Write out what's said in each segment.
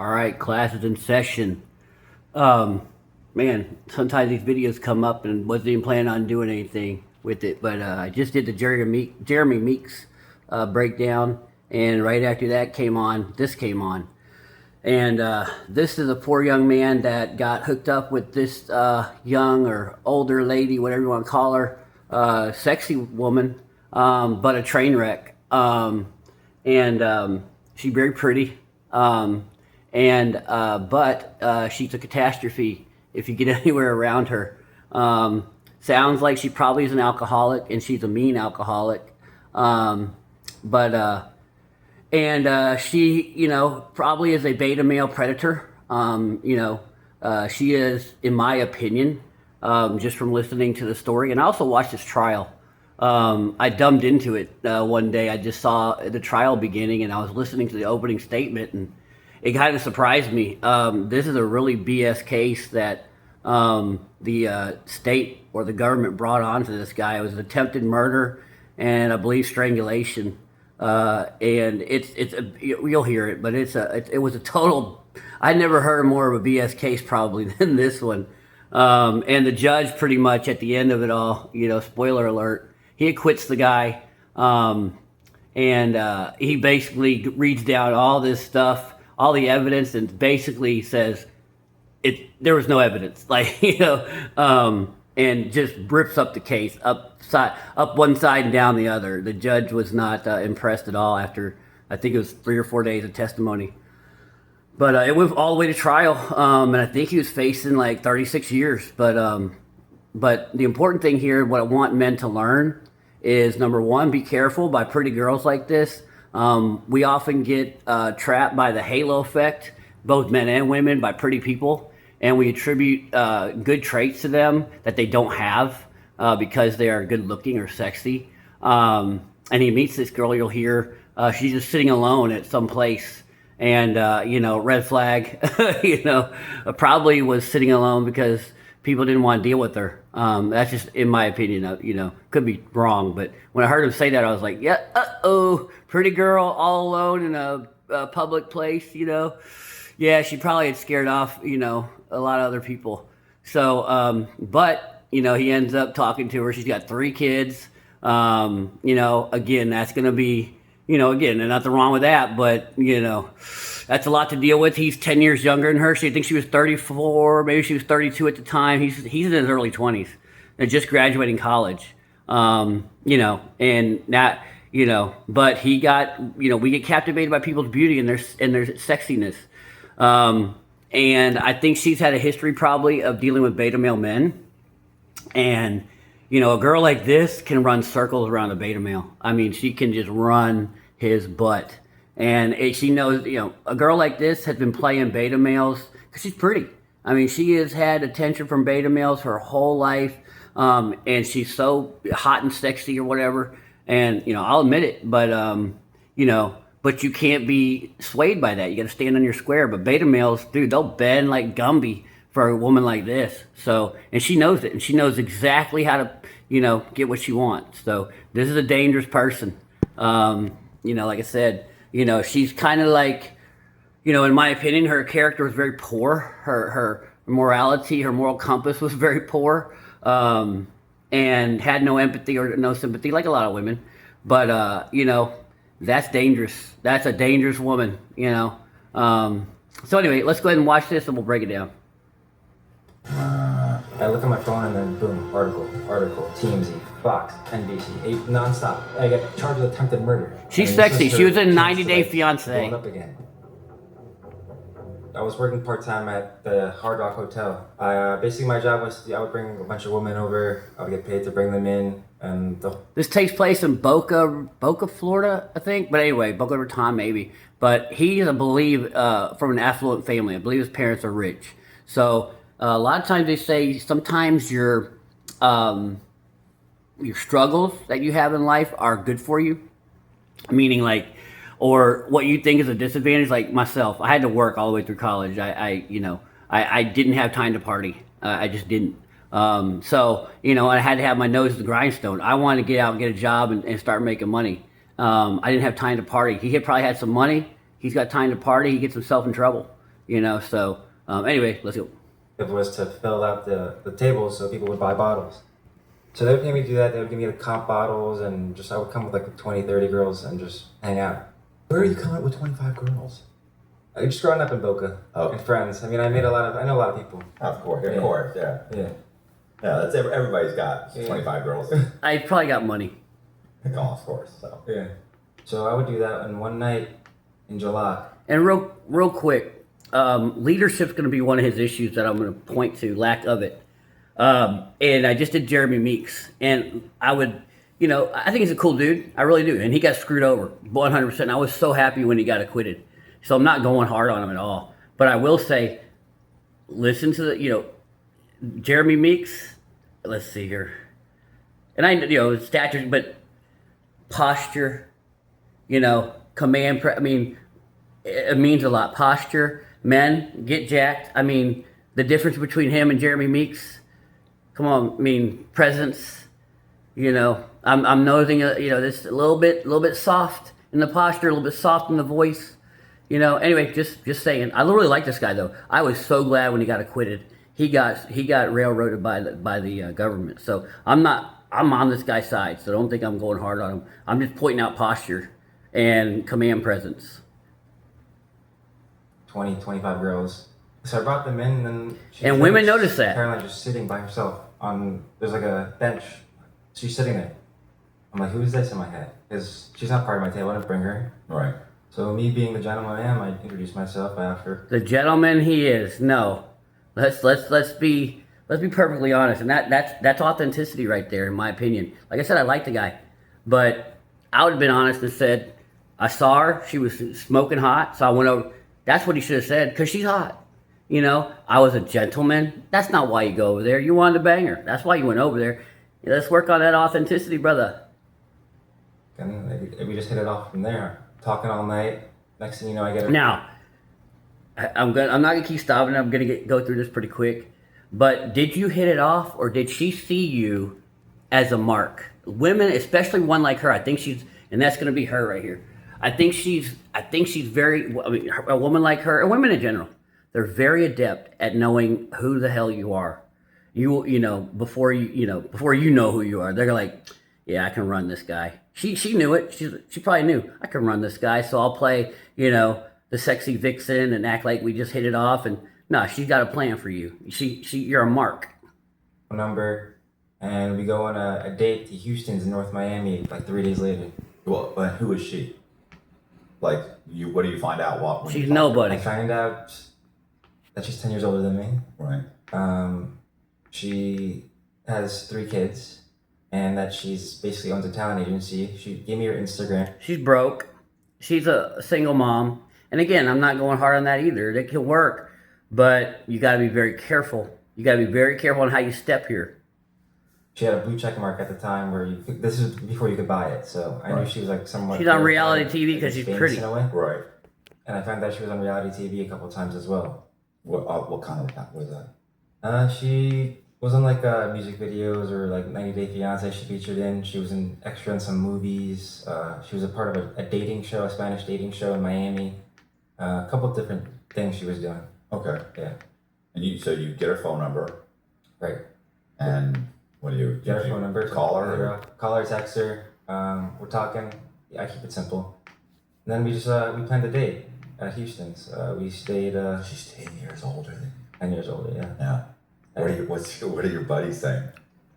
All right, class is in session. Man, sometimes these videos come up and wasn't even planning on doing anything with it, but I just did the Jeremy Meeks breakdown, and right after that this came on. And this is a poor young man that got hooked up with this young or older lady, whatever you want to call her, sexy woman, but a train wreck. And she's very pretty. But she's a catastrophe if you get anywhere around her. Sounds like she probably is an alcoholic, and she's a mean alcoholic. She, probably is a beta male predator. She is, in my opinion, just from listening to the story. And I also watched this trial. I dumbed into it one day. I just saw the trial beginning, and I was listening to the opening statement, and it kind of surprised me. This is a really BS case that the state or the government brought onto this guy. It was an attempted murder and I believe strangulation. And you'll hear it, but it was a total. I never heard more of a BS case probably than this one. And the judge pretty much at the end of it all, spoiler alert, he acquits the guy. He basically reads down all this stuff, all the evidence, and basically says there was no evidence, and just rips up the case up one side and down the other. The judge was not impressed at all after I think it was 3 or 4 days of testimony. But it went all the way to trial, and I think he was facing like 36 years. But the important thing here, what I want men to learn, is number one, be careful by pretty girls like this. We often get trapped by the halo effect, both men and women, by pretty people, and we attribute good traits to them that they don't have because they are good looking or sexy. And he meets this girl, you'll hear she's just sitting alone at some place, and red flag. Probably was sitting alone because people didn't want to deal with her. That's just in my opinion. Could be wrong, but when I heard him say that, I was like, yeah, pretty girl all alone in a public place. Yeah, she probably had scared off a lot of other people. So, but he ends up talking to her. She's got 3 kids. Again, that's gonna be again, and nothing wrong with that, but that's a lot to deal with. He's 10 years younger than her. She thinks she was 34, maybe she was 32 at the time. He's in his early 20s. They're just graduating college. And that, but he got, we get captivated by people's beauty and their sexiness. And I think she's had a history probably of dealing with beta male men. And, a girl like this can run circles around a beta male. I mean, she can just run his butt. And she knows, a girl like this has been playing beta males because she's pretty. I mean, she has had attention from beta males her whole life. And she's so hot and sexy or whatever. And, I'll admit it, but you can't be swayed by that. You got to stand on your square. But beta males, dude, they'll bend like Gumby for a woman like this. So, and she knows it, and she knows exactly how to, get what she wants. So this is a dangerous person. Like I said, she's kind of like, in my opinion, her character was very poor. Her morality, her moral compass was very poor, and had no empathy or no sympathy, like a lot of women. But, that's dangerous. That's a dangerous woman, So anyway, let's go ahead and watch this and we'll break it down. I look at my phone and then boom, article, TMZ, Fox, NBC, nonstop. I get charged with attempted murder. She's sexy. She was in 90 Day Fiance. Going up again. I was working part-time at the Hard Rock Hotel. Basically my job was I would bring a bunch of women over. I would get paid to bring them in. And this takes place in Boca, Florida, I think. But anyway, Boca Raton maybe. But he's, I believe, from an affluent family. I believe his parents are rich. So a lot of times they say sometimes your struggles that you have in life are good for you. Meaning or what you think is a disadvantage, like myself. I had to work all the way through college. I didn't have time to party. I just didn't. So, I had to have my nose to the grindstone. I wanted to get out and get a job and start making money. I didn't have time to party. He had probably had some money. He's got time to party. He gets himself in trouble. So anyway, let's go. It was to fill out the tables so people would buy bottles. So they would pay me to do that. They would give me the comp bottles, and just I would come with like 20, 30 girls and just hang out. Where are you coming up with 25 girls? I just growing up in Boca and friends. I mean, I know a lot of people. Of course, yeah. Yeah. Yeah, that's everybody's got 25 girls. I probably got money. Oh, of course. So. Yeah. So I would do that, and one night in July. And real quick, leadership's going to be one of his issues that I'm going to point to, lack of it. And I just did Jeremy Meeks, and I would, I think he's a cool dude. I really do. And he got screwed over 100%. I was so happy when he got acquitted. So I'm not going hard on him at all. But I will say, listen to Jeremy Meeks. Let's see here. And stature, but posture, it means a lot. Posture, men, get jacked. I mean, the difference between him and Jeremy Meeks, come on, presence, I'm noticing, this a little bit soft in the posture, a little bit soft in the voice, anyway, just saying. I really like this guy though. I was so glad when he got acquitted. He got railroaded by the government. So I'm on this guy's side. So don't think I'm going hard on him. I'm just pointing out posture and command presence. 20, 25 girls. So I brought them in, and and women notice that. Apparently, just sitting by herself there's like a bench. She's sitting there. I'm like, who is this in my head? Because she's not part of my table. I didn't bring her. Right. So me being the gentleman I am, I introduced myself after. The gentleman he is. No, let's be perfectly honest, and that's authenticity right there, in my opinion. Like I said, I like the guy, but I would have been honest and said, I saw her. She was smoking hot, so I went over. That's what he should have said, because she's hot. I was a gentleman. That's not why you go over there. You wanted to bang her. That's why you went over there. Let's work on that authenticity, brother. And we just hit it off from there. Talking all night. Next thing you know, I get her. Now, I'm not gonna keep stopping. I'm gonna go through this pretty quick. But did you hit it off, or did she see you as a mark? Women, especially one like her, I think she's, and that's gonna be her right here. I think she's very. A woman like her, and women in general, they're very adept at knowing who the hell you are. Before you know who you are, they're like, yeah, I can run this guy. She knew it. She probably knew I can run this guy, so I'll play, the sexy vixen and act like we just hit it off. And no, she's got a plan for you. You're a mark. Number, and we go on a date to Houston's in North Miami like 3 days later. Well, but who is she? Like, what do you find out? What? She's nobody. I find out that she's 10 years older than me. Right. She has 3 kids. And that she's basically owns a talent agency. She gave me her Instagram. She's broke. She's a single mom. And again, I'm not going hard on that either. It can work, but you got to be very careful. You got to be very careful on how you step here. She had a blue check mark at the time where this is before you could buy it. So I knew she was like somewhat. She's on reality TV because she's pretty. In a way. Right. And I found out she was on reality TV a couple of times as well. What kind of was that? She was on like music videos or like 90 Day Fiance she featured in. She was an extra in some movies. She was a part of a dating show, a Spanish dating show in Miami. A couple of different things she was doing. Okay. Yeah. And you get her phone number. Right. And what do you get her phone number? Call her? Call her, text her. We're talking. Yeah, I keep it simple. And then we planned a date at Houston's. We stayed. She's 10 years older than you. 10 years older, yeah. Yeah. What are your buddies saying?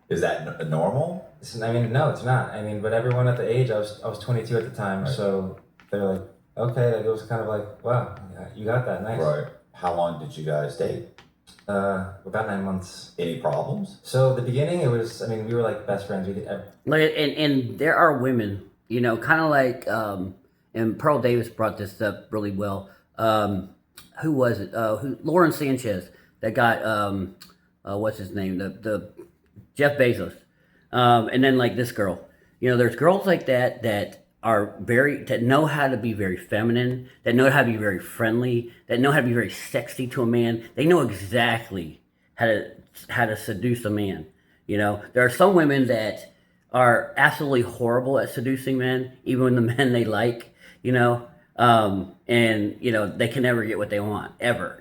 Is that normal? No, it's not. But everyone at the age, I was 22 at the time, right. So they're like, okay, like, it was kind of like, wow, you got that, nice. Right. How long did you guys date? About 9 months. Any problems? So the beginning, it was, we were like best friends. And there are women, kind of like, and Pearl Davis brought this up really well. Who was it? Lauren Sanchez that got, what's his name? The Jeff Bezos. And then like this girl, there's girls like that that know how to be very feminine, that know how to be very friendly, that know how to be very sexy to a man. They know exactly how to seduce a man. There are some women that are absolutely horrible at seducing men, even the men they like. And they can never get what they want ever.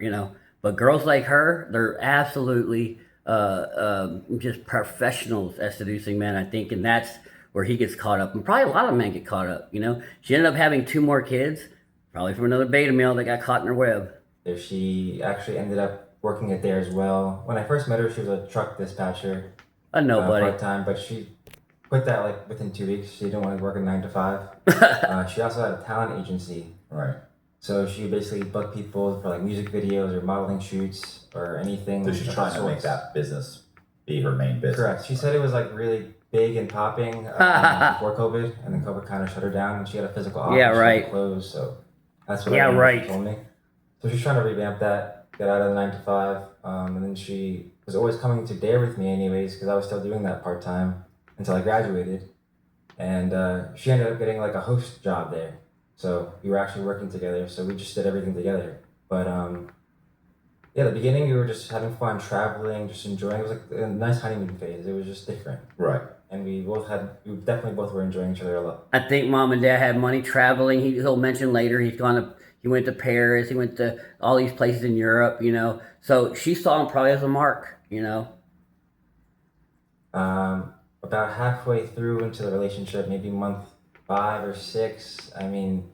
But girls like her, they're absolutely just professionals at seducing men, I think, and that's where he gets caught up, and probably a lot of men get caught up. She ended up having 2 more kids, probably from another beta male that got caught in her web. She actually ended up working it there as well. When I first met her, she was a truck dispatcher, Nobody. part time, but she quit that like within 2 weeks. She didn't want to work a 9 to 5. She also had a talent agency, Right. so she basically booked people for like music videos or modeling shoots or anything. So she's of trying the to make sorts. that business be her main business. Correct. She said it was like really big and popping before COVID, and then COVID kind of shut her down, and she had a physical office. Yeah, she had to right. close, so that's what Yeah, I remember right. she told me. So she's trying to revamp that, get out of the 9 to 5, and then she was always coming to Dare with me anyways, because I was still doing that part time until I graduated, and she ended up getting like a host job there. So we were actually working together. So we just did everything together. But yeah, the beginning we were just having fun, traveling, just enjoying. It was like a nice honeymoon phase. It was just different, Right. and we definitely both were enjoying each other a lot. I think mom and dad had money traveling. He'll mention later he went to Paris, he went to all these places in Europe, So she saw him probably as a mark. About halfway through into the relationship, maybe month 5 or 6, I mean,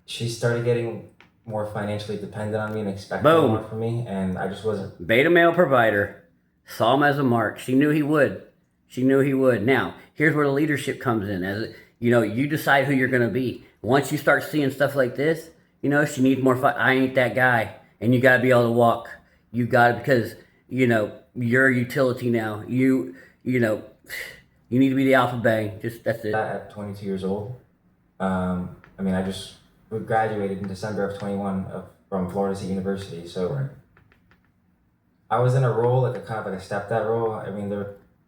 she started getting more financially dependent on me and expecting Boom. more from me, and I just wasn't. Beta male provider. Saw him as a mark. She knew he would. Now, here's where the leadership comes in. You decide who you're going to be. Once you start seeing stuff like this, she needs more I ain't that guy. And you got to be able to walk. You got to, because, you're a utility now. You need to be the alpha bang. That's it. At 22 years old. I mean, we graduated in December of 21 from Florida State University, so Right. I was in a role, like a kind of like a stepdad role. I mean,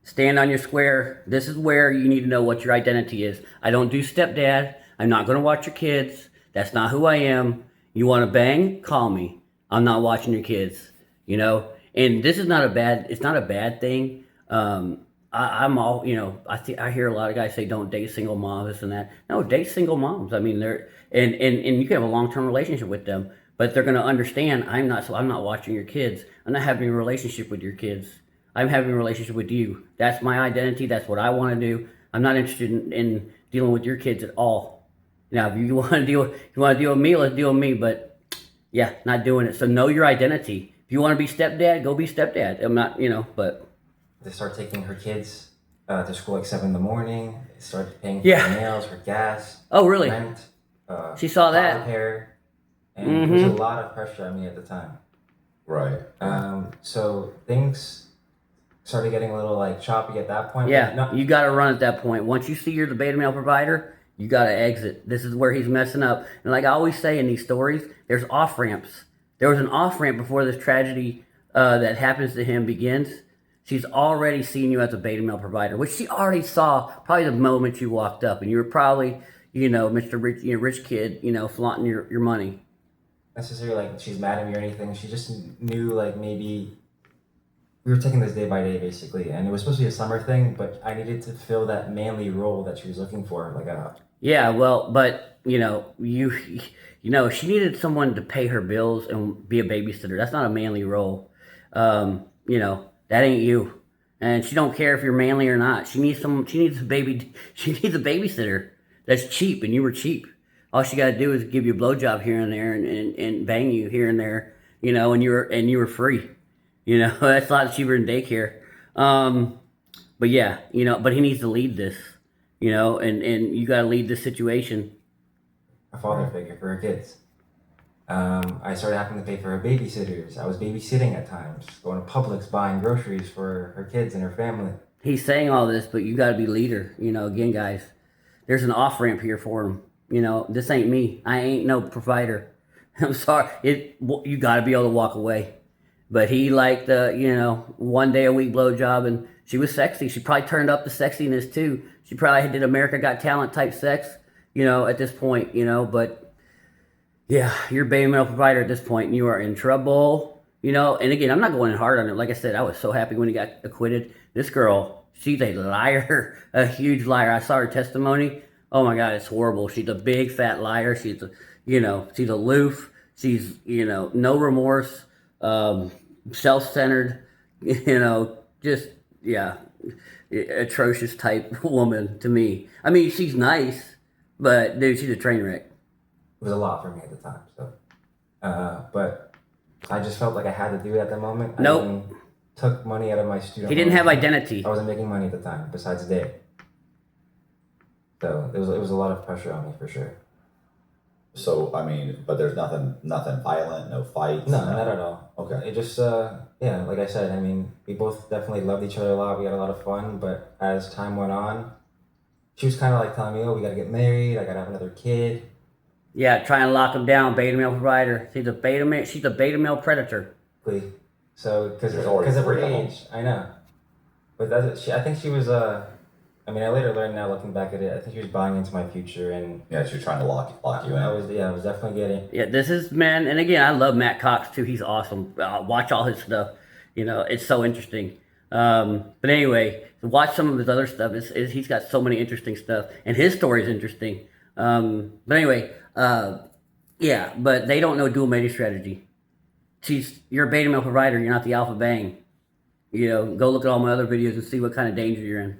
Stand on your square. This is where you need to know what your identity is. I don't do stepdad. I'm not going to watch your kids. That's not who I am. You want to bang? Call me. I'm not watching your kids. And this is not a bad. It's not a bad thing. I'm all. I hear a lot of guys say don't date single moms, this and that. No, date single moms. I mean, they're and you can have a long-term relationship with them, but they're going to understand. I'm not watching your kids. I'm not having a relationship with your kids. I'm having a relationship with you. That's my identity. That's what I want to do. I'm not interested in dealing with your kids at all. Now, if you want to deal with me, let's deal with me. But yeah, not doing it. So know your identity. If you want to be stepdad, go be stepdad. I'm not, but they start taking her kids to school like 7 in the morning. They start paying for Yeah. her nails, her gas, oh really? rent. She saw car that. repair, and there was a lot of pressure on me at the time. Right. So things started getting a little like choppy at that point. Yeah, but you got to run at that point. Once you see you're the beta male provider, you got to exit. This is where he's messing up. And like I always say in these stories, there's off ramps. There was an off ramp before this tragedy that happens to him begins. She's already seen you as a beta male provider, which she already saw probably the moment you walked up, and you were probably, Mr. Rich, rich kid, flaunting your money. necessarily like she's mad at me or anything. She just knew like maybe we were taking this day by day basically, and it was supposed to be a summer thing, but I needed to fill that manly role that she was looking for, like a. Yeah, well, but she needed someone to pay her bills and be a babysitter. That's not a manly role. That ain't you. And she don't care if you're manly or not. She needs a baby. She needs a babysitter that's cheap, and you were cheap. All she got to do is give you a blowjob here and there, and bang you here and there. And you were free. That's a lot cheaper than daycare. But yeah, but he needs to lead this. And you got to lead this situation. A father figure for her kids. I started having to pay for her babysitters. I was babysitting at times, going to Publix, buying groceries for her kids and her family. He's saying all this, but you got to be leader. Again, guys, there's an off ramp here for him. This ain't me. I ain't no provider. I'm sorry. You got to be able to walk away. But he liked the 1 day a week blowjob, and she was sexy. She probably turned up the sexiness too. She probably did America Got Talent type sex. At this point. But. Yeah, you're a beta male provider at this point, and you are in trouble. And again, I'm not going in hard on it. Like I said, I was so happy when he got acquitted. This girl, she's a liar, a huge liar. I saw her testimony. Oh my God, it's horrible. She's a big fat liar. She's aloof. She's, no remorse, self-centered, just, yeah, atrocious type woman to me. I mean, she's nice, but dude, she's a train wreck. It was a lot for me at the time. So, but I just felt like I had to do it at the moment. Nope. I even took money out of my student. He didn't loan have account. identity. I wasn't making money at the time, besides Dave. So it was a lot of pressure on me for sure. So I mean, but there's nothing violent, no fights. No, not at all. Okay. It just, yeah, like I said, I mean, we both definitely loved each other a lot. We had a lot of fun, but as time went on, she was kind of like telling me, "Oh, we gotta get married. I gotta have another kid." Yeah, trying to lock him down, beta male provider. She's a beta male predator. So because There's already of her three of them. age, I know. But I think she was. I mean, I later learned now, looking back at it, I think she was buying into my future, and Yeah, she's trying to lock you in. I was definitely getting. Yeah, this is man, and again, I love Matt Cox too. He's awesome. Watch all his stuff. It's so interesting. But anyway, watch some of his other stuff. He's got so many interesting stuff, and his story is interesting. But anyway, yeah, but they don't know dual mating strategy. You're a beta male provider. You're not the alpha bang. Go look at all my other videos and see what kind of danger you're in.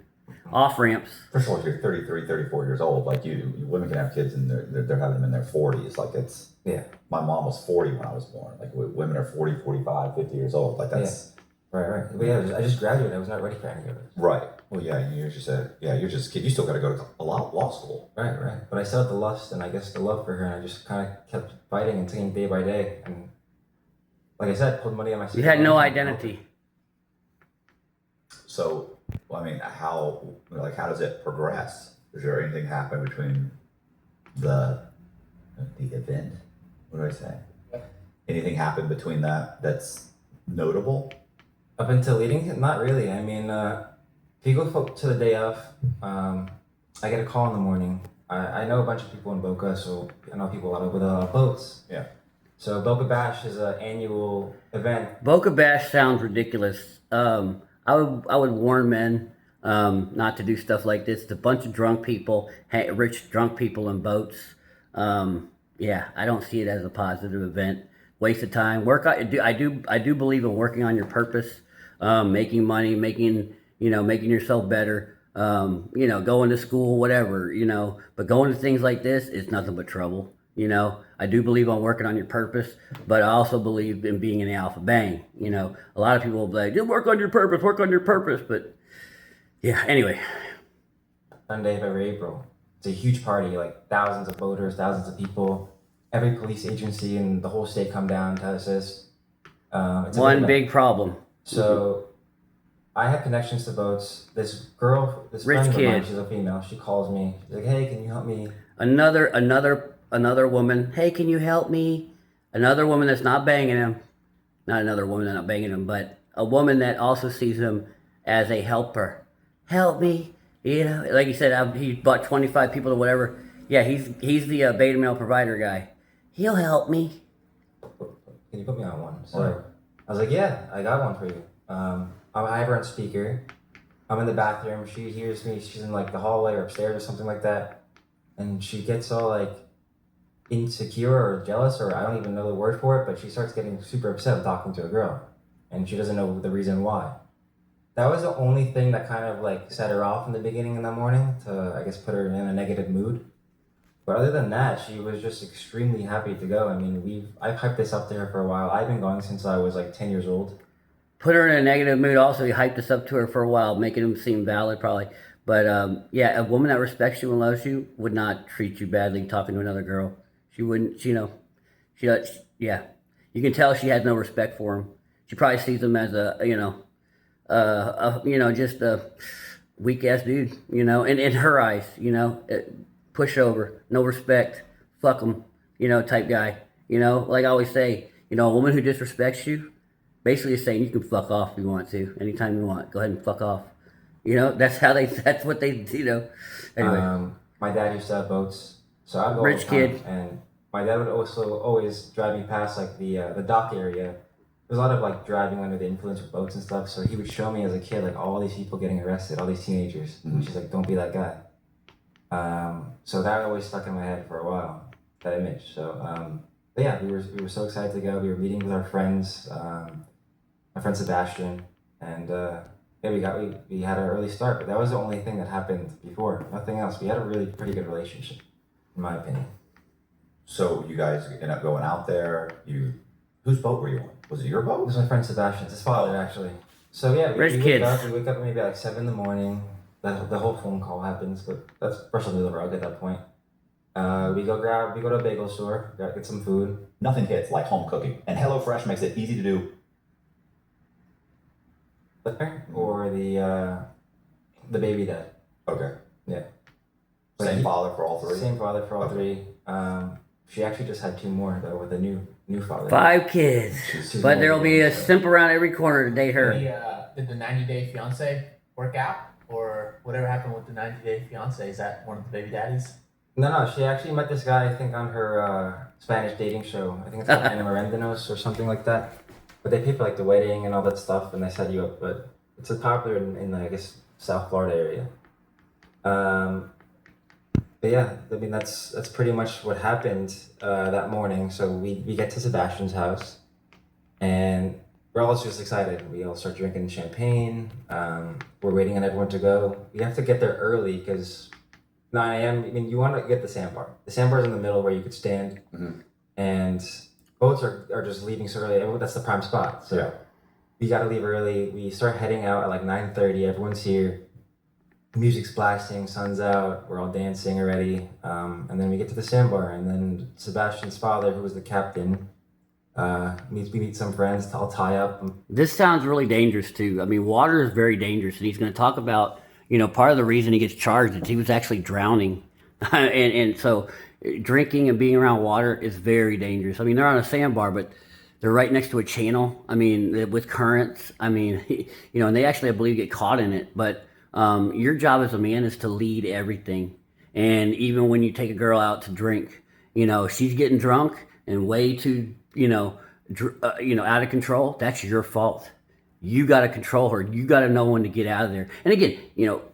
Off ramps. First of all, if you're 33, 34 years old, like you women can have kids and they're having them in their 40s. Like it's, Yeah. my mom was 40 when I was born. Like women are 40, 45, 50 years old. Like that's, Right. But yeah, I just graduated. I was not ready for any of it. right. Well, yeah, you're just a kid. You still got to go to law school. Right. But I still had the lust and I guess the love for her, and I just kind of kept fighting and taking day by day. And like I said, pulled money on my. You had no identity. So, well, I mean, how does it progress? Is there anything happen between the event? What do I say? Anything happen between that's notable? Up until leading, not really. I mean, if you go to the day of, I get a call in the morning. I know a bunch of people in Boca, so I know people with a lot of boats. Yeah. So Boca Bash is an annual event. Boca Bash sounds ridiculous. I would warn men not to do stuff like this. It's a bunch of drunk people, rich drunk people in boats. Yeah, I don't see it as a positive event. Waste of time. I do believe in working on your purpose, making money, making yourself better. Going to school, whatever. But going to things like this is nothing but trouble. I do believe on working on your purpose, but I also believe in being an alpha bang. A lot of people will be like, just work on your purpose, but yeah, anyway. Sunday of every April. It's a huge party, like thousands of boaters, thousands of people. Every police agency in the whole state come down to assist. It's One big problem. So I have connections to boats. This girl, this Rich friend of mine, kid. she's a female. She calls me. She's like, "Hey, can you help me?" Another woman, hey, can you help me? Another woman that's not banging him. Not another woman that's not banging him, but a woman that also sees him as a helper. Help me. Like you said, he bought 25 people or whatever. Yeah, he's the beta male provider guy. He'll help me. Can you put me on one? So Right. I was like, "Yeah, I got one for you." I have her on speaker. I'm in the bathroom. She hears me. She's in like the hallway or upstairs or something like that, and she gets all like insecure or jealous, or I don't even know the word for it, but she starts getting super upset talking to a girl, and she doesn't know the reason why. That was the only thing that kind of like set her off in the beginning in the morning to, I guess, put her in a negative mood. But other than that, she was just extremely happy to go. I mean, I've hyped this up to her for a while. I've been going since I was like 10 years old. Put her in a negative mood. Also, he hyped this up to her for a while, making him seem valid, probably. But yeah, a woman that respects you and loves you would not treat you badly talking to another girl. She wouldn't. Yeah. You can tell she has no respect for him. She probably sees him as just a weak ass dude. In her eyes, pushover, no respect, fuck him, type guy. Like I always say, a woman who disrespects you, basically is saying you can fuck off if you want to, anytime you want. Go ahead and fuck off. That's what they, Anyway. My dad used to have boats, so I'd go Rich all the time, kid. and my dad would also always drive me past like the dock area. There's a lot of like driving under the influence of boats and stuff, so he would show me as a kid like all these people getting arrested, all these teenagers. Mm-hmm. And she's like, "Don't be that guy." So that always stuck in my head for a while, that image. So, but yeah, we were so excited to go. We were meeting with our friends, my friend Sebastian, and yeah, we had our early start. But that was the only thing that happened before. Nothing else. We had a really pretty good relationship, in my opinion. So you guys end up going out there. Whose boat were you on? Was it your This boat? was my friend Sebastian's, his father actually. So yeah, Rich we wake kids. up. We wake up maybe at like 7 in the morning. The whole phone call happens, but that's brush under the rug at that point. We go to a bagel store, get some food. Nothing hits like home cooking, and HelloFresh makes it easy to do. Or the baby dad. Okay. Yeah. Same father for all three. Same father for all Okay. three. She actually just had two more though with a new father. 5 kids. She's But there'll be a so- simp around every corner to date her. Did the 90-day fiance work out? Or whatever happened with the 90-day fiance? Is that one of the baby daddies? No. She actually met this guy I think on her Spanish dating show. I think it's called Ana Marendanos or something like that. But they pay for like the wedding and all that stuff, and they set you up. But it's popular in I guess South Florida area. But yeah, I mean that's pretty much what happened that morning. So we get to Sebastian's house, and we're all just excited. We all start drinking champagne. We're waiting on everyone to go. We have to get there early because 9 a.m. I mean, you want to get the sandbar. The sandbar's in the middle where you could stand, and boats are just leaving so early. That's the prime spot. So Yeah. we got to leave early. We start heading out at like 9:30. Everyone's here. Music's blasting, sun's out, we're all dancing already. And then we get to the sandbar, and then Sebastian's father, who was the captain, we meet some friends. I'll tie up. This sounds really dangerous too. I mean, water is very dangerous, and he's going to talk about, part of the reason he gets charged is he was actually drowning, and so drinking and being around water is very dangerous. I mean, they're on a sandbar, but they're right next to a channel. I mean, with currents. I mean, and they actually, I believe, get caught in it. But your job as a man is to lead everything, and even when you take a girl out to drink, she's getting drunk and way too, out of control. That's your fault. You got to control her. You got to know when to get out of there. And again,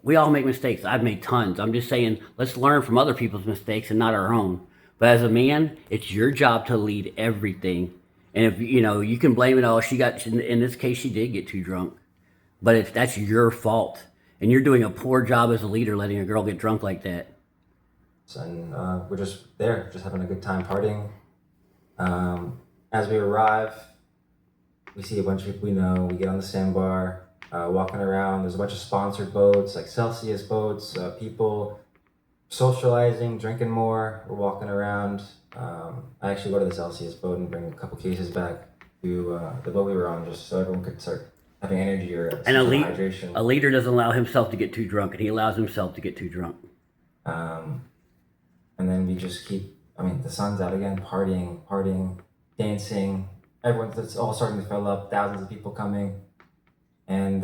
we all make mistakes. I've made tons. I'm just saying, let's learn from other people's mistakes and not our own. But as a man, it's your job to lead everything. And if you can blame it all. In this case, she did get too drunk, but that's your fault, and you're doing a poor job as a leader, letting a girl get drunk like that. And we're just there, just having a good time partying. As we arrive, we see a bunch of people we know. We get on the sandbar, walking around. There's a bunch of sponsored boats, like Celsius boats, people socializing, drinking more. We're walking around. I actually go to the Celsius boat and bring a couple cases back to the boat we were on, just so everyone could start having energy or And hydration. a leader doesn't allow himself to get too drunk, and he allows himself to get too drunk. And then we just keep, the sun's out again, partying, dancing. It's all starting to fill up, thousands of people coming. And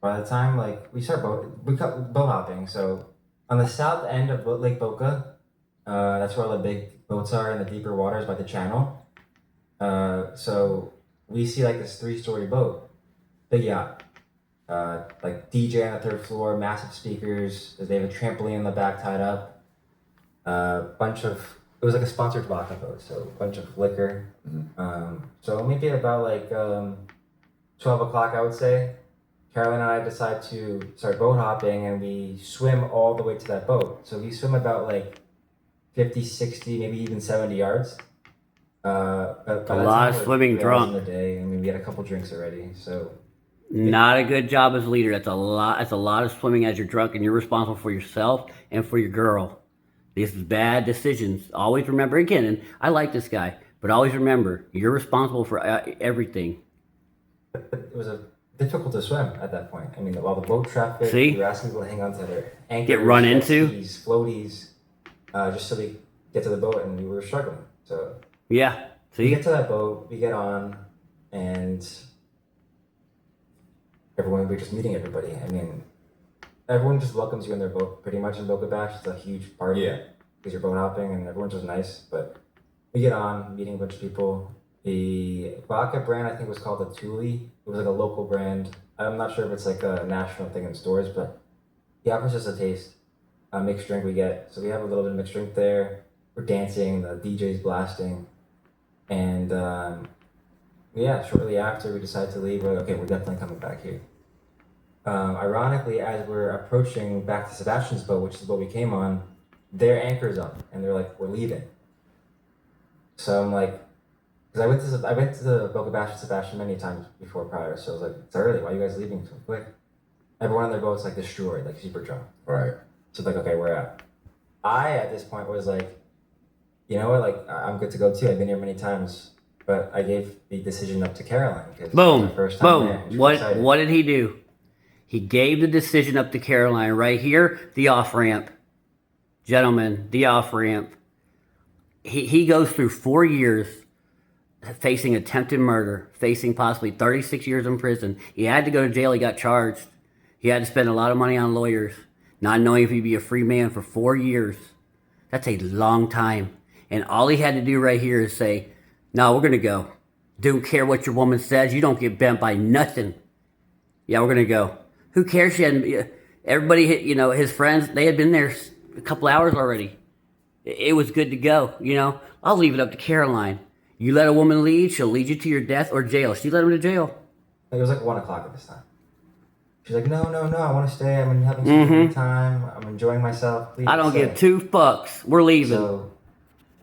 by the time, we start boat hopping. So on the south end of Lake Boca, that's where all the big boats are in the deeper waters by the channel. So we see this 3-story boat, big yacht. DJ on the 3rd floor, massive speakers. They have a trampoline in the back tied up. It was like a sponsored vodka boat, so a bunch of liquor. So maybe about 12 o'clock, I would say, Carolyn and I decide to start boat hopping, and we swim all the way to that boat. So we swim about 50, 60, maybe even 70 yards. A lot of swimming drunk. In the day. We had a couple drinks already, so. Not a good job as a leader. That's a lot of swimming as you're drunk, and you're responsible for yourself and for your girl. These are bad decisions. Always remember, again, and I like this guy, but always remember, you're responsible for everything. It was difficult to swim at that point. While the boat traffic, See? we were asking people to hang on to their anchors, Get run jet into? skis, floaties, just so we get to the boat, and we were struggling. So Yeah. we See? get to that boat, we get on, and we're just meeting everybody. Everyone just welcomes you in their boat, pretty much in Boca Bash. It's a huge party. Yeah. Because you're boat hopping, and everyone's just nice. But we get on, meeting a bunch of people. The vodka brand, I think, was called the Thule. It was a local brand. I'm not sure if it's a national thing in stores, but he offers us a taste. mixed drink we get. So we have a little bit of mixed drink there. We're dancing, the DJ's blasting. And yeah, shortly after we decide to leave, we're like, okay, we're definitely coming back here. Ironically, as we're approaching back to Sebastian's boat, which is the boat we came on, their anchor's up, and they're like, we're leaving. So I'm like, because I went to the Boca Sebastian many times before prior, so I was like, it's early, why are you guys leaving so quick? Everyone on their boat's like destroyed, like super drunk. Right. So it's like, okay, we're out. I, at this point, was like, you know what, like, I'm good to go too. I've been here many times, but I gave the decision up to Caroline. Boom, First time there, boom. What did he do? He gave the decision up to Caroline. Right here, the off-ramp. Gentlemen, the off-ramp. He goes through 4 years facing attempted murder, facing possibly 36 years in prison. He had to go to jail. He got charged. He had to spend a lot of money on lawyers, not knowing if he'd be a free man for 4 years. That's a long time. And all he had to do right here is say, no, we're going to go. Don't care what your woman says. You don't get bent by nothing. Yeah, we're going to go. Who cares? Everybody, his friends, they had been there a couple hours already. It was good to go, I'll leave it up to Caroline. You let a woman lead, she'll lead you to your death or jail. She let him to jail. It was like 1 o'clock at this time. She's like, no, I want to stay. I'm having such a good time. I'm enjoying myself. Please I don't stay. give 2 fucks. We're leaving. So,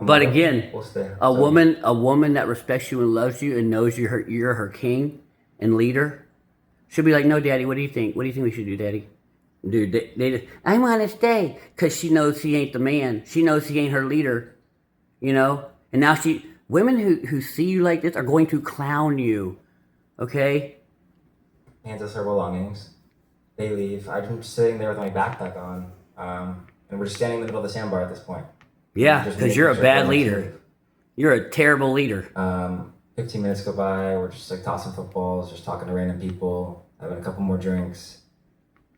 but again, we'll stay. a woman that respects you and loves you and knows you're her king and leader, she'll be like, no, Daddy, what do you think? What do you think we should do, Daddy? Dude, I want to stay. Because she knows he ain't the man. She knows he ain't her leader, And now women who see you like this are going to clown you, okay? Hands us our belongings. They leave. I'm just sitting there with my backpack on. And we're just standing in the middle of the sandbar at this point. Yeah, Just because you're a making sure bad everyone's leader. safe. You're a terrible leader. 15 minutes go by. We're just like tossing footballs, just talking to random people, having a couple more drinks.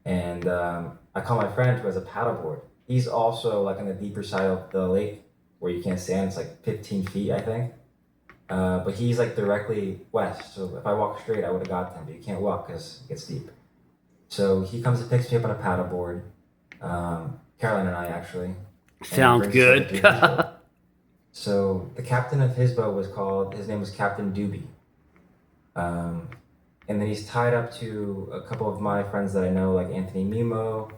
And I call my friend who has a paddleboard. He's also like on the deeper side of the lake where you can't stand. It's like 15 feet, I think. But he's like directly west. So if I walk straight, I would have got him. But you can't walk because it gets deep. So he comes and picks me up on a paddleboard. Caroline and I actually. Sounds good. So the captain of his boat his name was Captain Doobie. And then he's tied up to a couple of my friends that I know, like Anthony Mimo,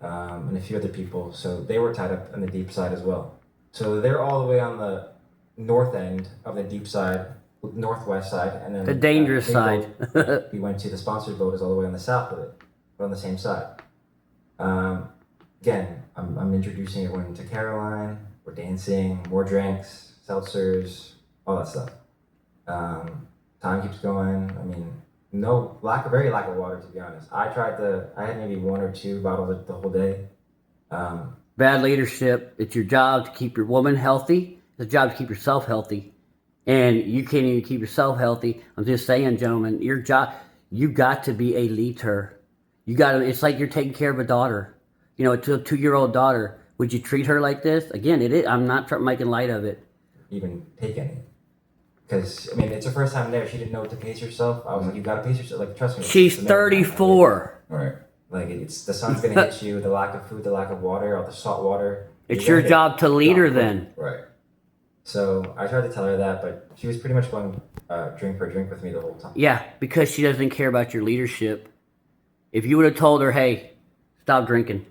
and a few other people. So they were tied up on the deep side as well. So they're all the way on the north end of the deep side, northwest side, and then The dangerous side. We went to the sponsored boat is all the way on the south of it, but on the same side. Again, I'm introducing everyone to Caroline. We're dancing, more drinks, seltzers, all that stuff. Time keeps going. I mean, very lack of water, to be honest. I had maybe 1 or 2 bottles the whole day. Bad leadership. It's your job to keep your woman healthy. It's a job to keep yourself healthy. And you can't even keep yourself healthy. I'm just saying, gentlemen, your job, you got to be a leader. It's like you're taking care of a daughter. A 2-year-old daughter. Would you treat her like this? Again, it is. I'm not making light of it. Even take any. Because, it's her first time there. She didn't know what to pace herself. I was like, you got to pace yourself. Like, trust me. She's 34. Right. Like, the sun's going to hit you, the lack of food, the lack of water, all the salt water. It's your job to lead her then. Right. So I tried to tell her that, but she was pretty much going drink for drink with me the whole time. Yeah, because she doesn't care about your leadership. If you would have told her, hey, stop drinking.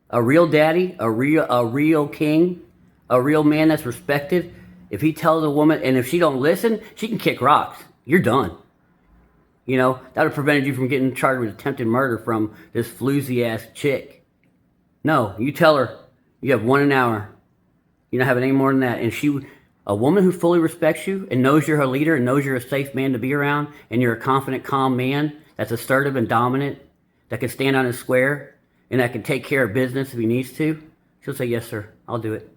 A real daddy, a real king, a real man that's respected, if he tells a woman, and if she don't listen, she can kick rocks. You're done. That would have prevented you from getting charged with attempted murder from this floozy-ass chick. No, you tell her, you have 1 hour. You don't have any more than that. And a woman who fully respects you and knows you're her leader and knows you're a safe man to be around and you're a confident, calm man that's assertive and dominant, that can stand on his square and that can take care of business if he needs to, she'll say, yes, sir, I'll do it.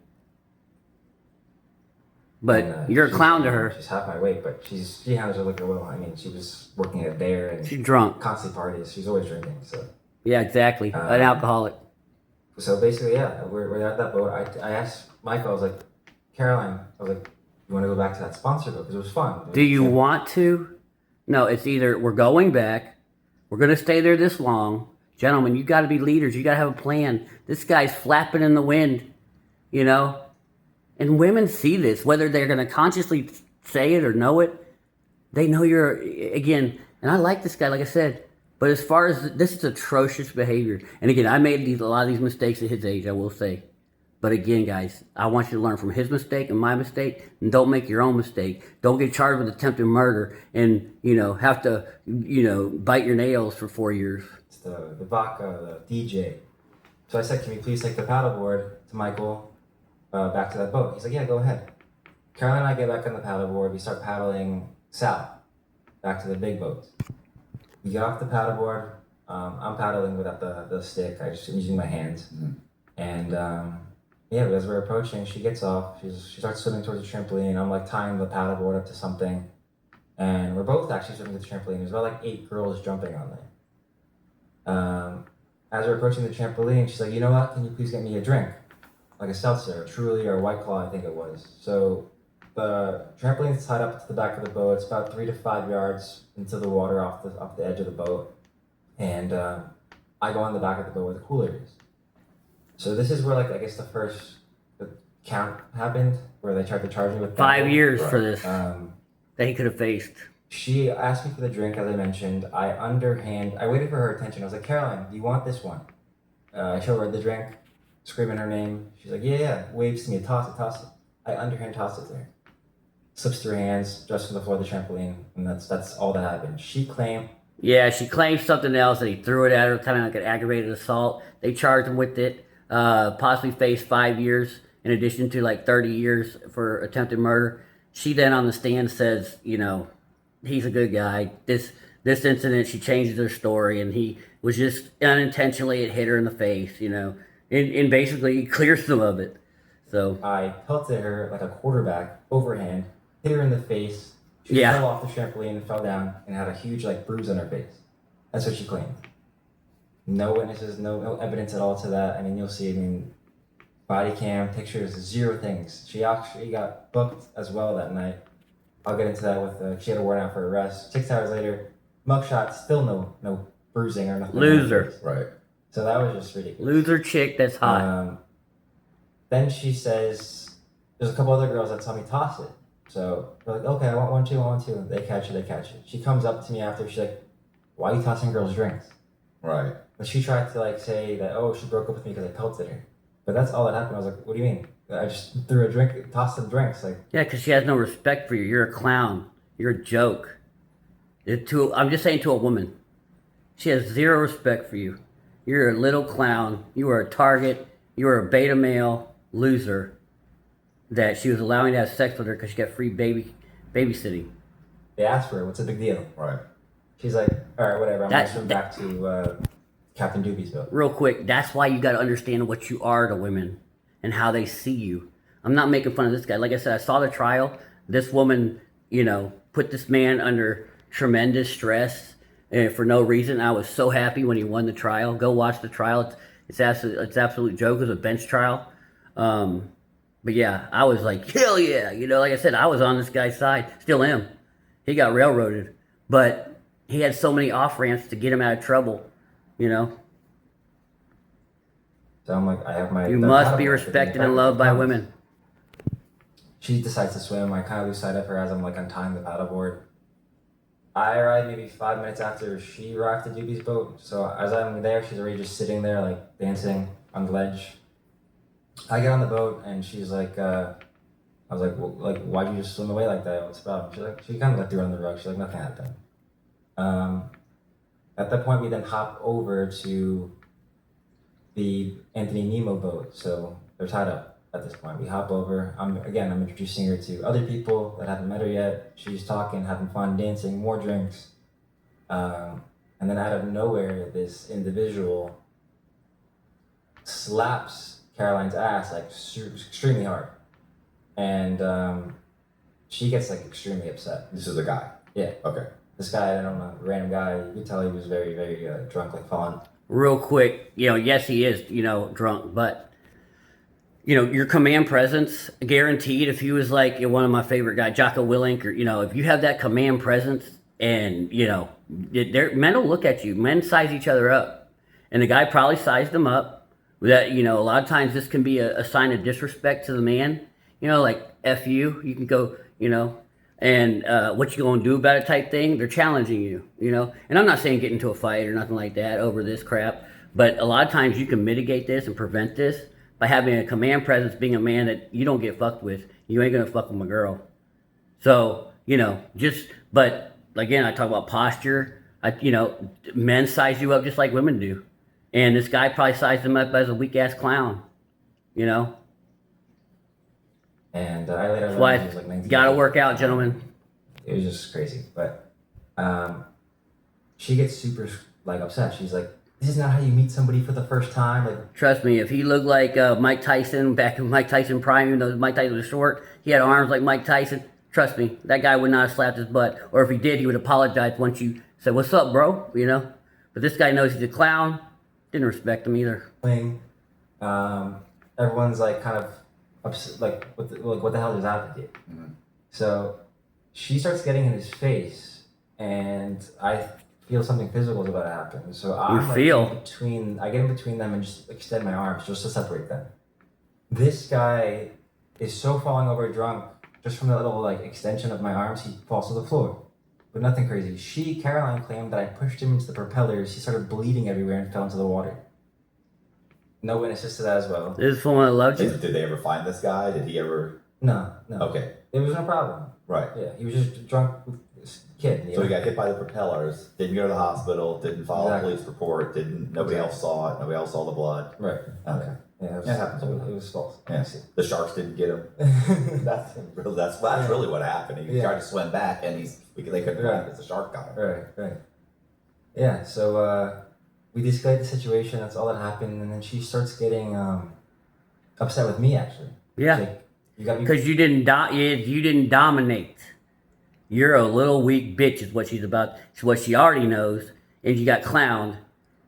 But you're a clown to her. She's half my weight, but she handles her liquor well. She was working at a bear and she's drunk. Constantly parties. She's always drinking. So yeah, exactly. An alcoholic. So basically, yeah, we're at that boat. I asked Michael, I was like, Caroline, I was like, you want to go back to that sponsor boat? Because it was fun. Do you want to? No, it's either we're going back, we're going to stay there this long, Gentlemen, you got to be leaders. You got to have a plan. This guy's flapping in the wind, you know? And women see this, whether they're going to consciously say it or know it. They know you're, again, and I like this guy, like I said, but as far as, this is atrocious behavior. And again, I made a lot of these mistakes at his age, I will say. But again, guys, I want you to learn from his mistake and my mistake, and don't make your own mistake. Don't get charged with attempted murder and, have to, bite your nails for 4 years. It's the vodka, the DJ. So I said, can we please take the paddleboard to Michael back to that boat? He's like, yeah, go ahead. Caroline and I get back on the paddleboard. We start paddling south, back to the big boat. We get off the paddleboard. I'm paddling without the stick. I'm using my hands. Mm-hmm. And as we're approaching, she gets off. She starts swimming towards the trampoline. I'm like tying the paddleboard up to something. And we're both actually swimming to the trampoline. There's about like 8 girls jumping on there. As we're approaching the trampoline, she's like, you know what? Can you please get me a drink? Like a seltzer, Truly, or a White Claw, I think it was. So the trampoline's tied up to the back of the boat. It's about 3 to 5 yards into the water off the edge of the boat. And I go on the back of the boat where the cooler is. So this is where, like, I guess the count happened, where they tried to charge me with 5 years Right. for this that he could have faced. She asked me for the drink, as I mentioned. I waited for her attention. I was like, Caroline, do you want this one? I show her the drink, screaming her name. She's like, yeah. Waves to me, toss it. I underhand toss it to her. Slips through her hands, just from the floor of the trampoline, and that's all that happened. She claimed something else, that he threw it at her, kind of like an aggravated assault. They charged him with it. Possibly faced 5 years in addition to like 30 years for attempted murder. She then on the stand says, he's a good guy. This incident, she changes her story, and he was just unintentionally, it hit her in the face, and basically clears some of it. So I pelted her like a quarterback, overhand, hit her in the face. She fell off the trampoline and fell down and had a huge bruise on her face. That's what she claimed. No witnesses, no evidence at all to that. I mean, you'll see, body cam, pictures, 0 things. She actually got booked as well that night. I'll get into that with, she had a warrant out for arrest. 6 hours later, mugshot, still no bruising or nothing. Loser. Right. So that was just ridiculous. Loser chick that's hot. Then she says, there's a couple other girls that saw me toss it. So they're like, okay, I want one too, I want two. They catch it. She comes up to me after, she's like, why are you tossing girls' drinks? Right. But she tried to say that, she broke up with me because I pelted her. But that's all that happened. I was like, what do you mean? I just threw a drink, tossed some drinks. Yeah, because she has no respect for you. You're a clown. You're a joke. I'm just saying, to a woman. She has 0 respect for you. You're a little clown. You are a target. You are a beta male loser that she was allowing to have sex with her because she got free babysitting. They asked for her, what's the big deal? Right. She's like, all right, whatever. I'm going to swim back to Captain Doobie's boat. Real quick, that's why you got to understand what you are to women and how they see you. I'm not making fun of this guy. Like I said, I saw the trial. This woman, put this man under tremendous stress for no reason. I was so happy when he won the trial. Go watch the trial. It's absolute joke. It was a bench trial. But yeah, I was like, hell yeah. Like I said, I was on this guy's side. Still am. He got railroaded. But he had so many off-ramps to get him out of trouble, So I'm like, I have my... You must be respected and loved by women. She decides to swim. I kind of lose sight of her as I'm untying the paddleboard. I arrived maybe 5 minutes after she arrived to Doobie's boat. So as I'm there, she's already just sitting there, dancing on the ledge. I get on the boat and she's like, I was like, well, why'd you just swim away like that? What's the problem? She's like, she kind of threw it on the rug. She's like, nothing happened. At that point, we then hop over to the Anthony Nemo boat. So they're tied up at this point. We hop over. I'm introducing her to other people that haven't met her yet. She's talking, having fun, dancing, more drinks. And then out of nowhere, this individual slaps Caroline's ass extremely hard. And she gets extremely upset. This is a guy. Yeah. Okay. This guy, I don't know, random guy, you could tell he was very, very drunk, falling. Real quick, yes, he is, drunk, but, your command presence, guaranteed, if he was one of my favorite guys, Jocko Willink, or, if you have that command presence and, men will look at you, men size each other up. And the guy probably sized him up. That, you know, a lot of times this can be a sign of disrespect to the man. You know, like F you. You can go, you know, and what you gonna do about it type thing. They're challenging you, you know. And I'm not saying get into a fight or nothing like that over this crap. But a lot of times you can mitigate this and prevent this by having a command presence, being a man that you don't get fucked with. You ain't gonna fuck with my girl. So, you know, but again, I talk about posture. You know, men size you up just like women do. And this guy probably sized him up as a weak ass clown, you know? And I later That's learned why he was like 19. gotta work out, gentlemen. It was just crazy. But she gets super like upset. She's like, this is not how you meet somebody for the first time. Like, Trust me, if he looked like Mike Tyson back in Mike Tyson prime, even though Mike Tyson was short, he had arms like Mike Tyson. Trust me, that guy would not have slapped his butt. Or if he did, he would apologize once you said, "What's up, bro?" You know. But this guy knows he's a clown. Didn't respect him either. thing. Everyone's like kind of upset, like what the hell does advocate? Mhm. So she starts getting in his face, and I feel something physical is about to happen. So I'm like feel? I get in between them and just extend my arms just to separate them. This guy is so falling over drunk just from the little like extension of my arms, he falls to the floor. But nothing crazy. Caroline claimed that I pushed him into the propellers. He started bleeding everywhere and fell into the water. No witnesses to that as well. This is someone that loved you. Did they ever find this guy? Did he ever? No. Okay, There was no problem. right. Yeah, he was just a drunk kid. You So know? he got hit by the propellers. Didn't go to the hospital. Didn't file Exactly. a police report. Nobody else saw it. Nobody else saw the blood. Right. Okay. Yeah, It happens all the time. it was false. Yeah. The sharks didn't get him. That's really what happened. He Yeah. tried to swim back, and they couldn't find him because the shark got him. Right. Yeah, so we de-escalate the situation. That's all that happened, and then she starts getting upset with me. Actually, Yeah. She's like, you got me. Because you didn't dominate. You're a little weak bitch is what she's about. It's what she already knows. And you got clowned.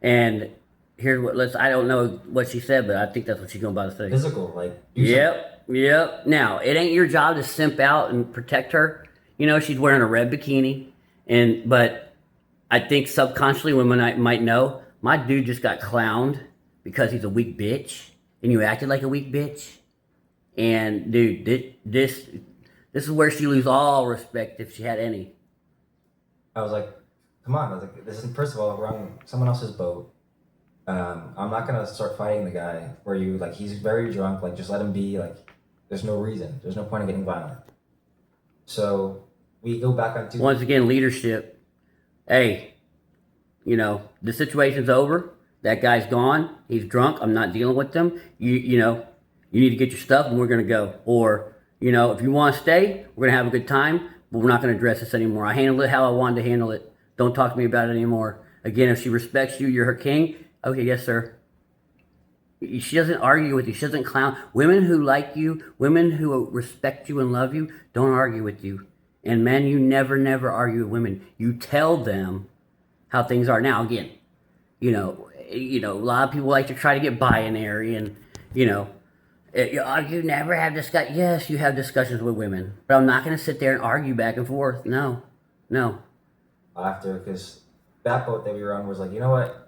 And here's what I don't know what she said, but I think that's what she's going about to say. Physical, like. do something. Yep. Now, it ain't your job to simp out and protect her. You know, she's wearing a red bikini. But I think subconsciously women might know, my dude just got clowned because he's a weak bitch. And you acted like a weak bitch. And dude, this is where she lose all respect if she had any. I was like, come on. I was like, this is, first of all, we're on someone else's boat. I'm not going to start fighting the guy where you, like, he's very drunk. Like, just let him be. Like, there's no reason. There's no point in getting violent. So we go back on Once again, leadership. Hey, you know, the situation's over. That guy's gone. He's drunk. I'm not dealing with them. You know, you need to get your stuff and we're going to go. Or, you know, if you want to stay, we're going to have a good time, but we're not going to address this anymore. I handled it how I wanted to handle it. Don't talk to me about it anymore. Again, if she respects you, you're her king. Okay, yes, sir. She doesn't argue with you. She doesn't clown. Women who like you, women who respect you and love you, don't argue with you. And men, you never argue with women. You tell them how things are. Now, again, you know, a lot of people like to try to get binary and, you know, you never have discussions. Yes, you have discussions with women, but I'm not going to sit there and argue back and forth. No. after, because that boat that we were on was like, you know what?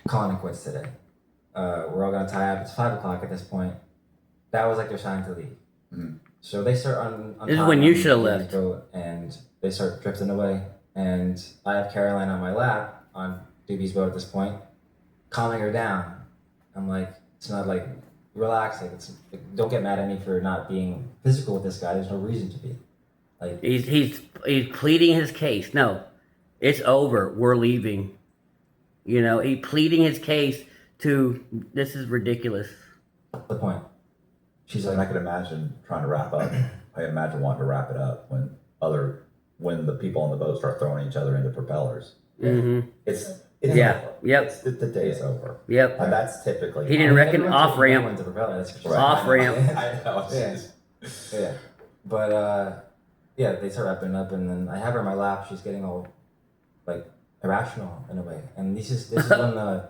Calling it quits today. We're all going to tie up. It's 5 o'clock at this point. That was like their sign to leave. Mm-hmm. So they start on This is when you should have Doobie's left. boat, and they start drifting away. And I have Caroline on my lap on Doobie's boat at this point, calming her down. I'm like, it's not like, relax. Like, don't get mad at me for not being physical with this guy. There's no reason to be. Like, He's pleading his case. No, it's over. We're leaving. You know, he's pleading his case to, this is ridiculous. what's the point? She's I like, could imagine trying to wrap up. I imagine wanting to wrap it up when the people on the boat start throwing each other into propellers. Mm-hmm. It's Yeah. over. Yep. The day's over. Yep. And that's typically He didn't reckon everyone off told ramp. everyone to propeller, that's for sure. Off ramp. I know. Yeah. Yeah, but yeah, they start wrapping up, and then I have her on my lap. She's getting all like irrational in a way, and this is when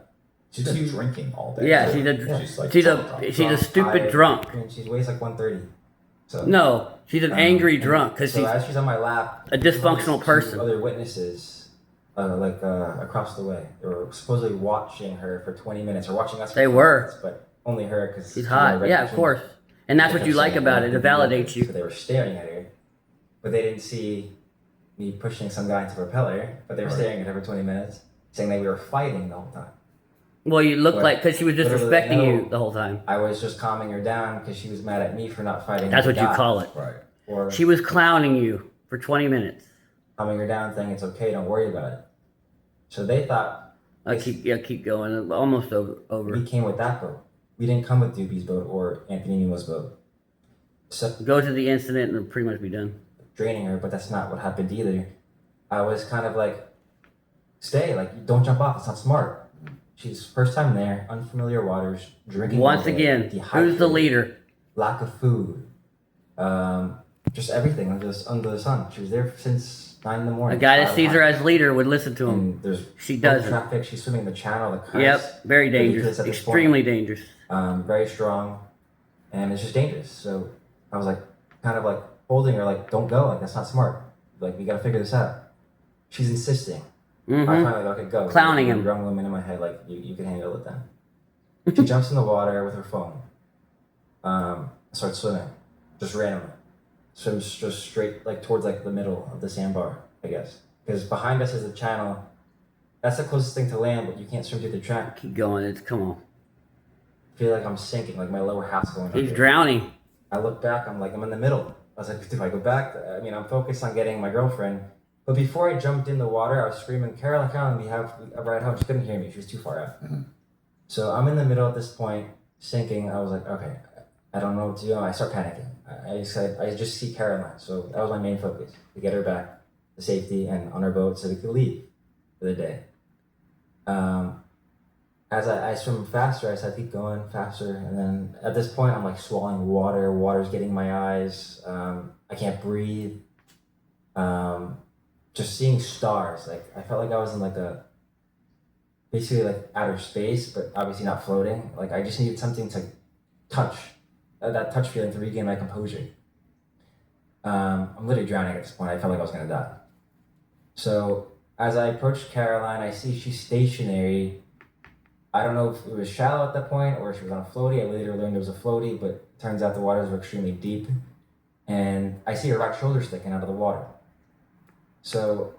She's been drinking all day. Yeah, too. she's like a drunk. stupid drunk. I mean, she weighs like 130. So No, she's an angry drunk because so she's as she's on my lap, a dysfunctional two person. Other witnesses across the way. They were supposedly watching her for 20 minutes, or watching us for They 20 were. minutes, but only her because She's hot. Yeah, of course. And that's what you like about it. It validates So you. they were staring at her, but they didn't see me pushing some guy into a propeller, but they were staring at her for 20 minutes, saying that we were fighting the whole time. Well, you look But like, because she was disrespecting you the whole time. I was just calming her down because she was mad at me for not fighting. That's what you call it. Right. Or She was clowning you for 20 minutes. calming her down, saying it's okay, don't worry about it. So they thought Keep going. Almost over. we came with that boat. We didn't come with Doobie's boat or Anthony Nemo's boat. So Go to the incident and it'll pretty much be done. draining her, but that's not what happened either. I was kind of like, stay, like, don't jump off. It's not smart. She's first time there, unfamiliar waters, drinking. Once again, who's the leader? Lack of food, just everything, just under the sun. She was there since 9 in the A morning. guy that sees her as leader would listen to him. And there's She no doesn't. traffic. She's swimming the channel, the currents. Yep, very dangerous. at this Extremely dangerous. very strong, and it's just dangerous. So I was like, kind of like holding her, like, don't go, like, that's not smart. Like, we gotta figure this out. She's insisting. I Mm-hmm. finally like, okay, go. Clowning him. Young woman in my head, like, you can handle it then. She jumps in the water with her phone. Starts swimming, just randomly. Swims just straight, like, towards, like, the middle of the sandbar, I guess. Because behind us is the channel. That's the closest thing to land, but you can't swim through the track. Keep going. Come on. I feel like I'm sinking, like my lower half's going He's under. drowning. I look back, I'm in the middle. I was like, if I go back, I mean, I'm focused on getting my girlfriend. But before I jumped in the water, I was screaming, Carolyn, we have a ride home. She couldn't hear me. She was too far out. Mm-hmm. So I'm in the middle at this point, sinking. I was like, okay, I don't know what to do. I start panicking. I just see Caroline. So that was my main focus, to get her back to safety and on her boat so we could leave for the day. As I swim faster, I said, keep going faster. And then at this point, I'm like swallowing water. Water's getting in my eyes. I can't breathe. Just seeing stars. Like, I felt like I was in like basically like outer space, but obviously not floating. Like, I just needed something to touch, that touch feeling, to regain my composure. I'm literally drowning at this point. I felt like I was gonna die. So as I approached Caroline, I see she's stationary. I don't know if it was shallow at that point or if she was on a floaty. I later learned it was a floaty, but it turns out the waters were extremely deep. And I see her right shoulder sticking out of the water. So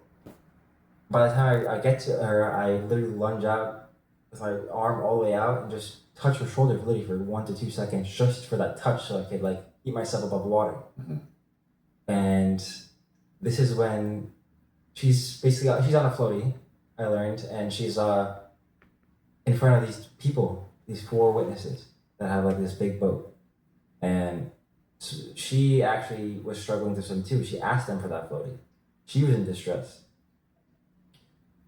by the time I get to her, I literally lunge out with my arm all the way out and just touch her shoulder literally for 1 to 2 seconds, just for that touch, so I could like keep myself above water. Mm-hmm. And this is when she's on a floaty, I learned, and she's in front of these people, these 4 witnesses that have like this big boat. And she actually was struggling to swim too. She asked them for that floaty. She was in distress.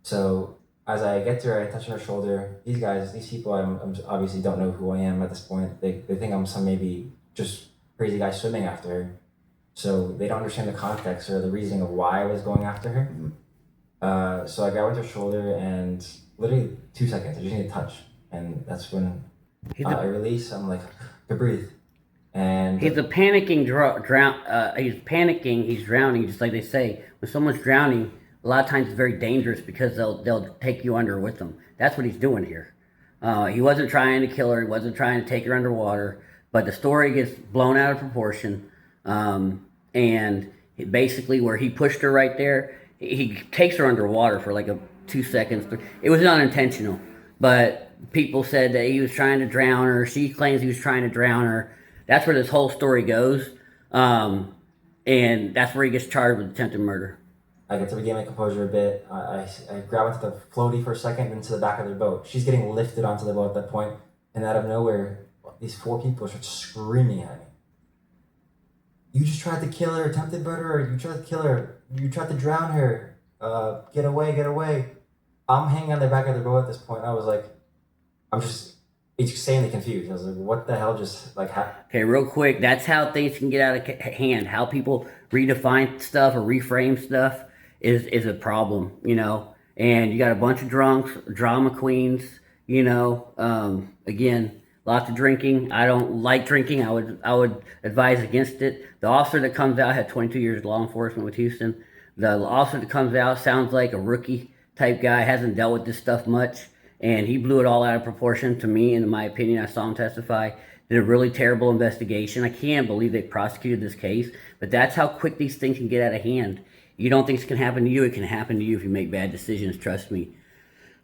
So as I get to her, I touch her shoulder. These people, I'm obviously don't know who I am at this point. They think I'm some maybe just crazy guy swimming after her. So they don't understand the context or the reasoning of why I was going after her. Mm-hmm. So I grabbed her shoulder and literally 2 seconds, I just need to touch. And that's when I release. I'm like, I can breathe. And He's a panicking he's panicking, he's drowning, just like they say. When someone's drowning, a lot of times it's very dangerous because they'll take you under with them. That's what he's doing here. He wasn't trying to kill her, he wasn't trying to take her underwater, but the story gets blown out of proportion. And basically where he pushed her right there, he takes her underwater for like 2 seconds. It was unintentional, but people said that he was trying to drown her. She claims he was trying to drown her. That's where this whole story goes. And that's where he gets charged with attempted murder. I get to regain my composure a bit. I grab onto the floaty for a second, then to the back of their boat. She's getting lifted onto the boat at that point, and out of nowhere, these 4 people start screaming at me. You just tried to kill her, attempted murder. You tried to kill her. You tried to drown her. Get away, get away. I'm hanging on the back of the boat at this point. I was like, I'm just insanely confused. I was like, what the hell just like happened? Okay, real quick, that's how things can get out of hand. How people redefine stuff or reframe stuff is a problem, you know. And you got a bunch of drunks, drama queens, you know. Again, lots of drinking. I don't like drinking. I would advise against it. The officer that comes out had 22 years of law enforcement with Houston. The officer that comes out sounds like a rookie type guy, hasn't dealt with this stuff much, and he blew it all out of proportion to me, and in my opinion. I saw him testify. Did a really terrible investigation. I can't believe they prosecuted this case, but that's how quick these things can get out of hand. You don't think it can happen to you? It can happen to you if you make bad decisions. Trust me.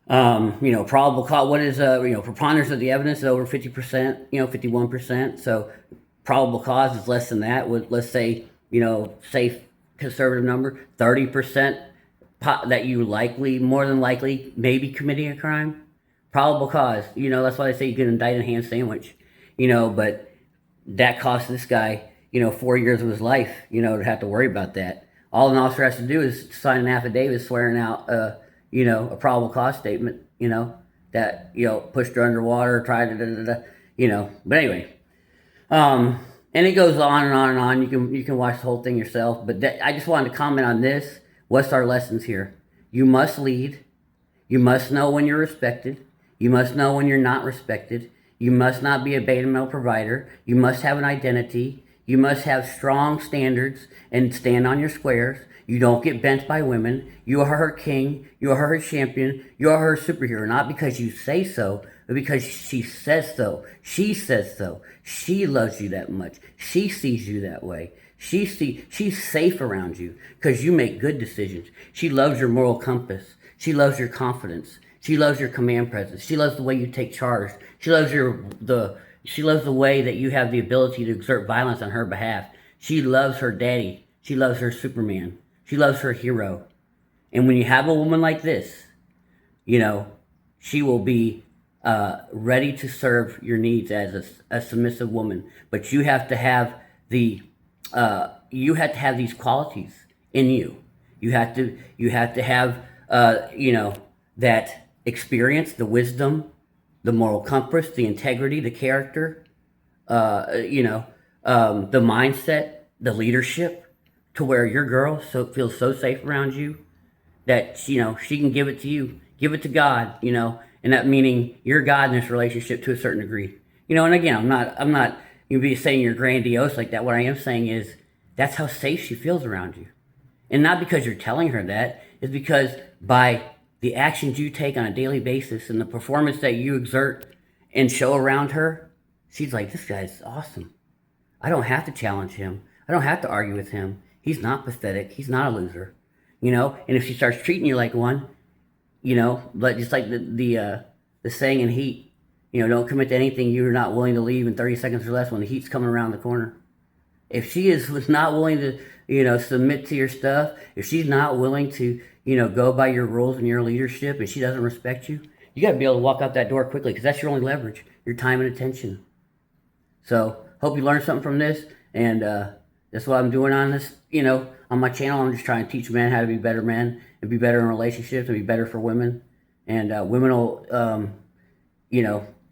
Probable cause. What is preponderance of the evidence is over 50%. 51%. So probable cause is less than that. Let's say safe conservative number 30% that you more than likely may be committing a crime. Probable cause. That's why they say you can indict a ham sandwich. But that cost this guy 4 years of his life. To have to worry about that. All an officer has to do is sign an affidavit swearing out a probable cause statement, that, pushed her underwater, tried to, but anyway, and it goes on and on and on. You can watch the whole thing yourself, but I just wanted to comment on this. What's our lessons here? You must lead. You must know when you're respected. You must know when you're not respected. You must not be a beta male provider. You must have an identity. You must have strong standards and stand on your squares. You don't get bent by women. You are her king. You are her champion. You are her superhero. Not because you say so, but because she says so. She says so. She loves you that much. She sees you that way. She's safe around you because you make good decisions. She loves your moral compass. She loves your confidence. She loves your command presence. She loves the way you take charge. She loves She loves the way that you have the ability to exert violence on her behalf. She loves her daddy. She loves her Superman. She loves her hero. And when you have a woman like this, she will be ready to serve your needs as a submissive woman. But you have to have these qualities in you. You have to have that experience, the wisdom, the moral compass, the integrity, the character, the mindset, the leadership, to where your girl feels so safe around you that she can give it to you, give it to God, and that meaning you're God in this relationship to a certain degree, And again, I'm not be saying you're grandiose like that. What I am saying is that's how safe she feels around you, and not because you're telling her that. It's because by the actions you take on a daily basis and the performance that you exert and show around her, she's like, this guy's awesome. I don't have to challenge him. I don't have to argue with him. He's not pathetic. He's not a loser. And if she starts treating you like one, just like the saying in Heat, don't commit to anything you're not willing to leave in 30 seconds or less when the heat's coming around the corner. If she was not willing to, submit to your stuff, if she's not willing to, go by your rules and your leadership, and she doesn't respect you, you got to be able to walk out that door quickly, because that's your only leverage, your time and attention. So, hope you learned something from this, and that's what I'm doing on this, on my channel. I'm just trying to teach men how to be better men and be better in relationships and be better for women. And women will,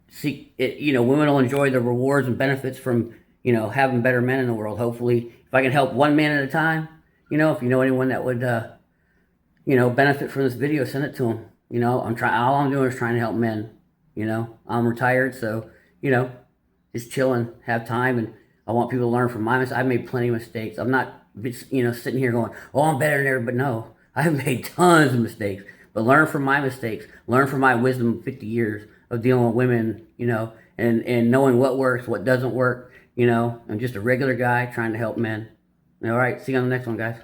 seek it, women will enjoy the rewards and benefits from, having better men in the world. Hopefully, if I can help one man at a time, if you know anyone that would, benefit from this video, send it to them. All I'm doing is trying to help men. I'm retired, so, just chilling, have time, and I want people to learn from my mistakes. I've made plenty of mistakes. I'm not, sitting here going, oh, I'm better than everybody. No, I've made tons of mistakes. But learn from my mistakes. Learn from my wisdom of 50 years of dealing with women, and knowing what works, what doesn't work. I'm just a regular guy trying to help men. All right, see you on the next one, guys.